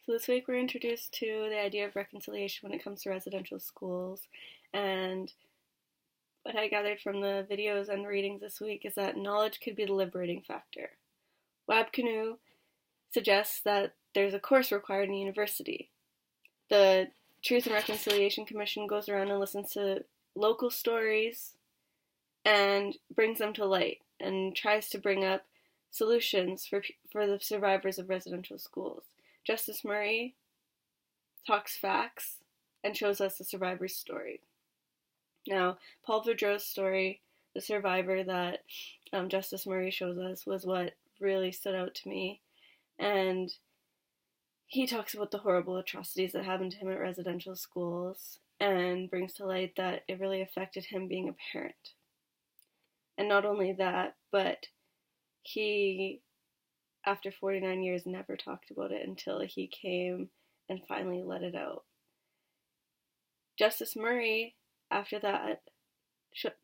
So this week we're introduced to the idea of reconciliation when it comes to residential schools, and what I gathered from the videos and readings this week is that knowledge could be the liberating factor. Wabcanoe suggests that there's a course required in university. The Truth and Reconciliation Commission goes around and listens to local stories and brings them to light and tries to bring up solutions for the survivors of residential schools. Justice Murray talks facts and shows us the survivor's story. Now, Paul Boudreau's story, the survivor that Justice Murray shows us, was what really stood out to me. And he talks about the horrible atrocities that happened to him at residential schools and brings to light that it really affected him being a parent. And not only that, but he, after 49 years, never talked about it until he came and finally let it out. Justice Murray, after that,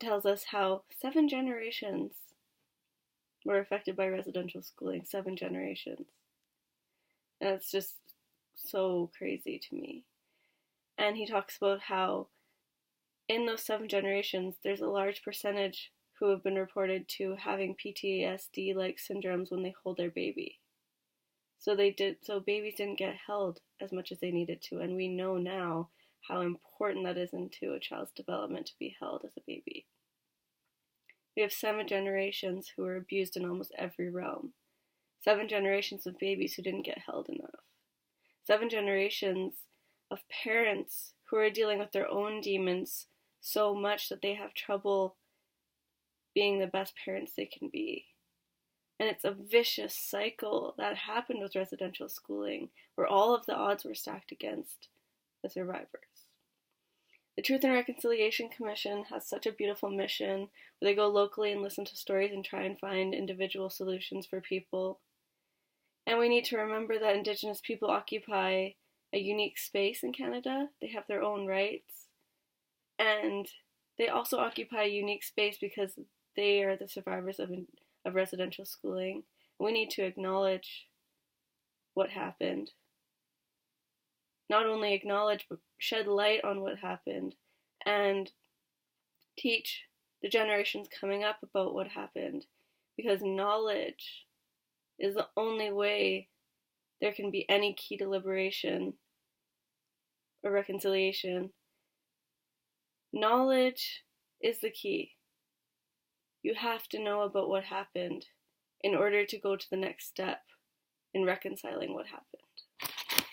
tells us how 7 generations were affected by residential schooling. 7 generations. And it's just so crazy to me. And he talks about how in those 7 generations, there's a large percentage who have been reported to having PTSD-like syndromes when they hold their baby. So babies didn't get held as much as they needed to, and we know now how important that is into a child's development to be held as a baby. We have 7 generations who were abused in almost every realm. 7 generations of babies who didn't get held enough. 7 generations of parents who are dealing with their own demons so much that they have trouble being the best parents they can be. And it's a vicious cycle that happened with residential schooling, where all of the odds were stacked against the survivors. The Truth and Reconciliation Commission has such a beautiful mission where they go locally and listen to stories and try and find individual solutions for people. And we need to remember that Indigenous people occupy a unique space in Canada. They have their own rights. And they also occupy a unique space because they are the survivors of residential schooling. We need to acknowledge what happened. Not only acknowledge, but shed light on what happened and teach the generations coming up about what happened, because knowledge is the only way there can be any key to liberation or reconciliation. Knowledge is the key. You have to know about what happened in order to go to the next step in reconciling what happened.